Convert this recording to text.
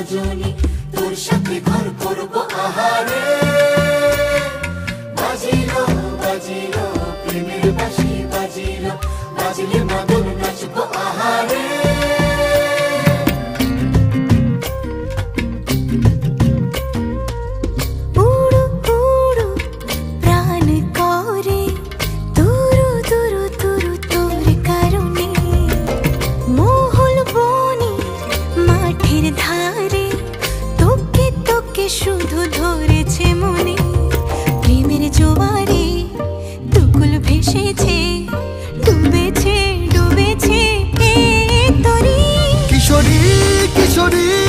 রজনী, তোর সাথে ঘর করবো আহারে। বাজিলো বাজিলো প্রেমের বাঁশি, বাজিলো বাজলে মদন নাচবো আহারে। শুধু ধরেছে মনে প্রেমের জোয়ারে, দুকুল ভেসেছে, ডুবেছে ডুবেছে এ তরি। কিশোরী কিশোরী